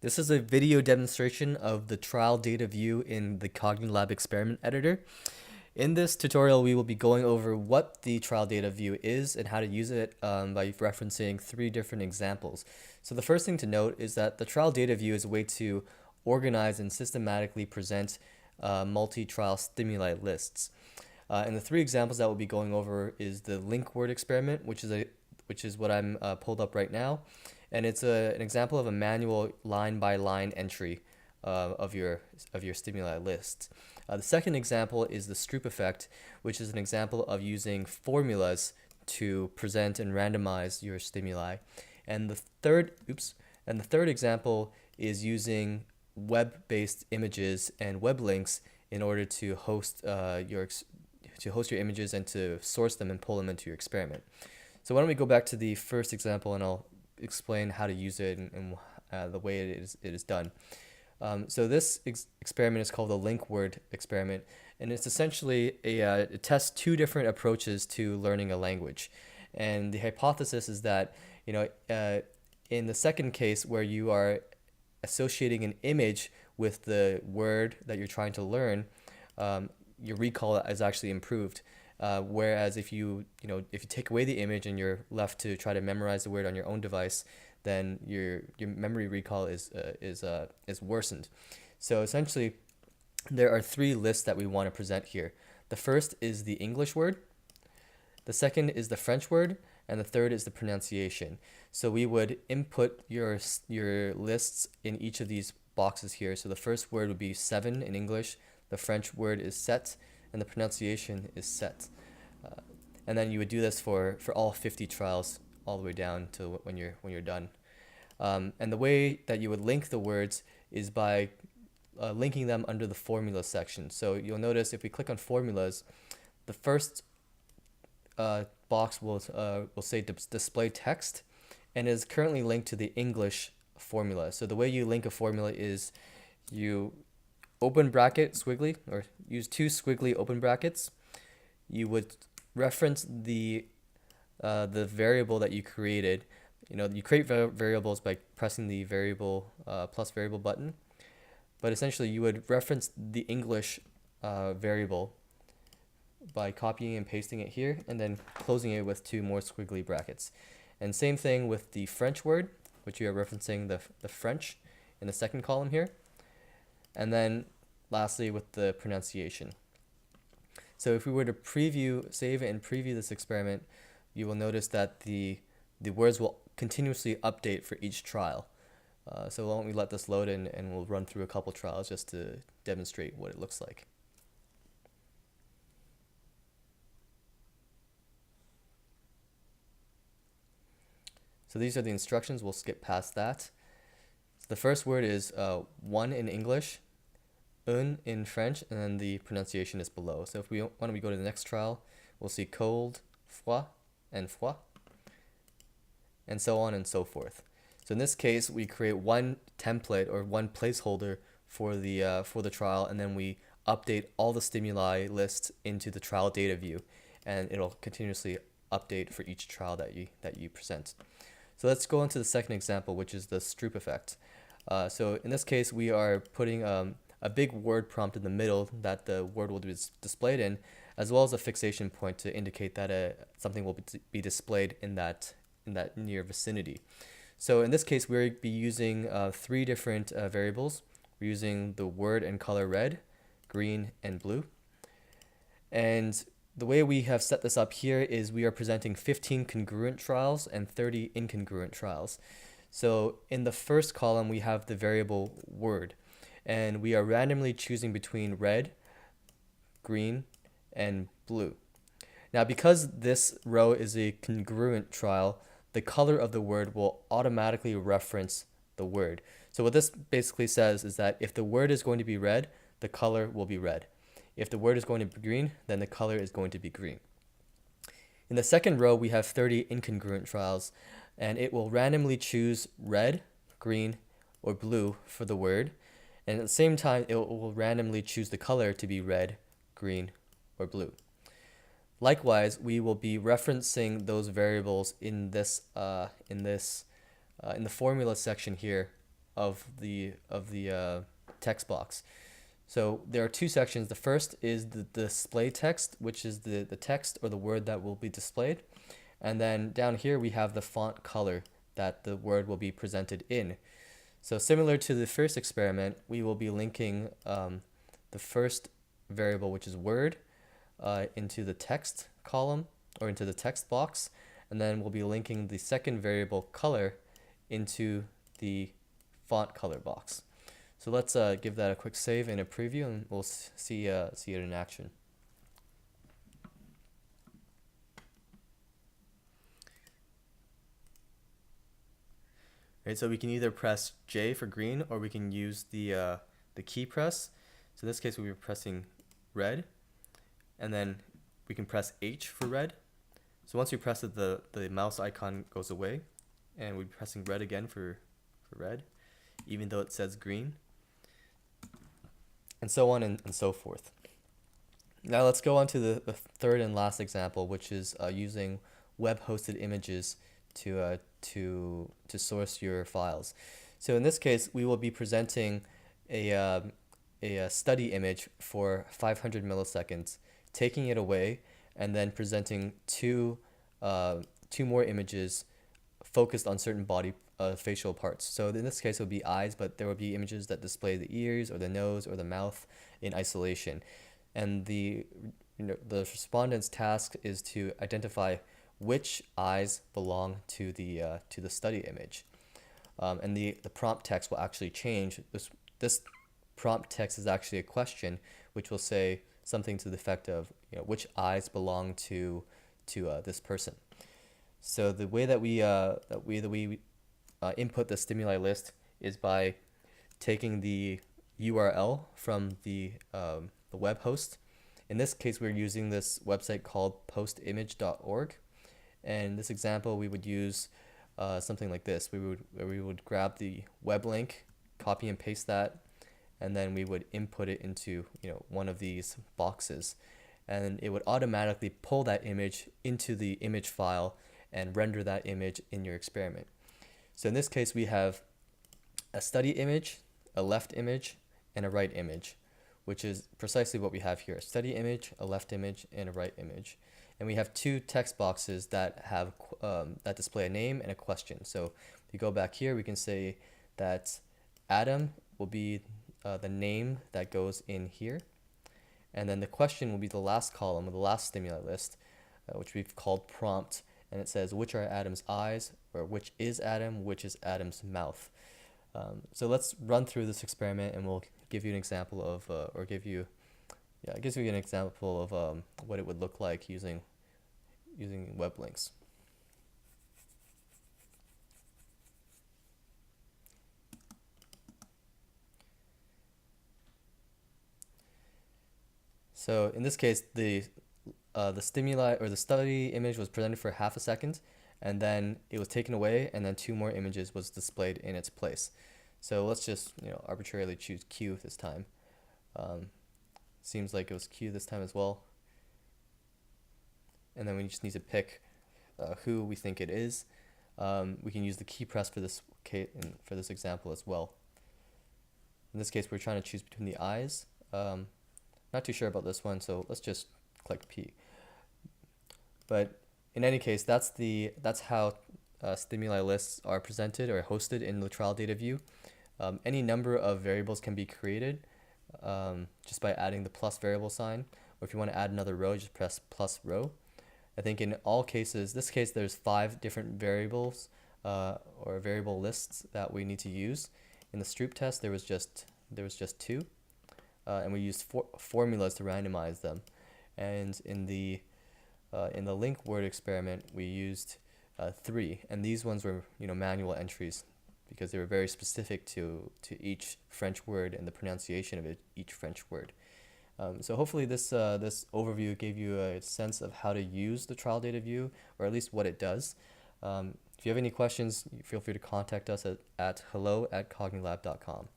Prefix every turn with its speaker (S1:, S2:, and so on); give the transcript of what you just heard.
S1: This is a video demonstration of the trial data view in the Cognilab experiment editor. In this tutorial, we will be going over what the trial data view is and how to use it by referencing three different examples. So the first thing to note is that the trial data view is a way to organize and systematically present multi-trial stimuli lists. And the three examples that we'll be going over is the link word experiment, which is what I'm pulled up right now. And it's an example of a manual line-by-line entry of your stimuli list. The second example is the Stroop Effect, which is an example of using formulas to present and randomize your stimuli. And the third example is using web-based images and web links in order to host your images and to source them and pull them into your experiment. So why don't we go back to the first example and I'll explain how to use it and the way it is done. So this experiment is called the link word experiment, and it's essentially it tests two different approaches to learning a language. And the hypothesis is that, in the second case where you are associating an image with the word that you're trying to learn, your recall is actually improved. Whereas if you take away the image and you're left to try to memorize the word on your own device, then your memory recall is worsened. So essentially, there are three lists that we want to present here. The first is the English word, the second is the French word, and the third is the pronunciation. So we would input your lists in each of these boxes here. So the first word would be 7 in English, the French word is set, and the pronunciation is set. And then you would do this for all 50 trials all the way down to when you're done. And the way that you would link the words is by linking them under the formula section. So you'll notice if we click on formulas, the first box will say display text and is currently linked to the English formula. So the way you link a formula is you open bracket squiggly, or use two squiggly open brackets. You would reference the variable that you created. You create variables by pressing the variable plus variable button, but essentially you would reference the English variable by copying and pasting it here and then closing it with two more squiggly brackets. And same thing with the French word, which you are referencing the French in the second column here. And then lastly with the pronunciation. So if we were to save and preview this experiment, you will notice that the words will continuously update for each trial. So why don't we let this load in and we'll run through a couple trials just to demonstrate what it looks like. So these are the instructions. We'll skip past that. So the first word is 1 in English, un in French, and then the pronunciation is below. So if we want to go to the next trial, we'll see cold, froid, and froid, and so on and so forth. So in this case, we create one template or one placeholder for the trial, and then we update all the stimuli lists into the trial data view, and it'll continuously update for each trial that you present. So let's go into the second example, which is the Stroop Effect. So in this case, we are putting a big word prompt in the middle that the word will be displayed in, as well as a fixation point to indicate that something will be displayed in that near vicinity. So in this case, we'll be using three different variables. We're using the word and color red, green, and blue. And the way we have set this up here is we are presenting 15 congruent trials and 30 incongruent trials. So in the first column, we have the variable word, and we are randomly choosing between red, green, and blue. Now, because this row is a congruent trial, the color of the word will automatically reference the word. So what this basically says is that if the word is going to be red, the color will be red. If the word is going to be green, then the color is going to be green. In the second row, we have 30 incongruent trials, and it will randomly choose red, green, or blue for the word. And at the same time, it will randomly choose the color to be red, green, or blue. Likewise, we will be referencing those variables in the formula section here of the text box. So there are two sections. The first is the display text, which is the text or the word that will be displayed. And then down here we have the font color that the word will be presented in. So similar to the first experiment, we will be linking the first variable, which is word, into the text column or into the text box. And then we'll be linking the second variable, color, into the font color box. So let's give that a quick save and a preview, and we'll see it in action. Right, so we can either press J for green, or we can use the key press. So in this case, we'll be pressing red, and then we can press H for red. So once we press it, the mouse icon goes away, and we'll be pressing red again for red, even though it says green, and so on and so forth. Now let's go on to the third and last example, which is using web-hosted images to source your files. So in this case, we will be presenting a study image for 500 milliseconds, taking it away, and then presenting two more images focused on certain body facial parts. So in this case, it would be eyes, but there will be images that display the ears or the nose or the mouth in isolation. And the respondent's task is to identify which eyes belong to the study image. And the prompt text will actually change. This prompt text is actually a question, which will say something to the effect of, which eyes belong to this person. So the way that we input the stimuli list is by taking the URL from the web host. In this case, we're using this website called postimage.org. And in this example, we would use something like this. We would grab the web link, copy and paste that, and then we would input it into one of these boxes, and it would automatically pull that image into the image file and render that image in your experiment. So in this case, we have a study image, a left image, and a right image, which is precisely what we have here: a study image, a left image, and a right image. And we have two text boxes that have that display a name and a question. So if you go back here, we can say that Adam will be the name that goes in here, and then the question will be the last column of the last stimuli list, which we've called prompt, and it says which are Adam's eyes, or which is Adam, which is Adam's mouth. So let's run through this experiment, and we'll give you an example of, it gives you an example of what it would look like using web links. So in this case, the stimuli or the study image was presented for half a second, and then it was taken away, and then two more images was displayed in its place. So let's just arbitrarily choose Q this time. Seems like it was Q this time as well. And then we just need to pick who we think it is. We can use the key press for this example as well. In this case, we're trying to choose between the eyes. Not too sure about this one, so let's just click P. But in any case, that's how stimuli lists are presented or hosted in the trial data view. Any number of variables can be created just by adding the plus variable sign, or if you want to add another row, just press plus row. I think in all cases, this case, there's 5 different variables or variable lists that we need to use. In the Stroop test, there was just 2, and we used formulas to randomize them. And in the link word experiment, we used 3, and these ones were manual entries because they were very specific to each French word and the pronunciation of each French word. So hopefully this overview gave you a sense of how to use the trial data view, or at least what it does. If you have any questions, feel free to contact us at hello@cognilab.com.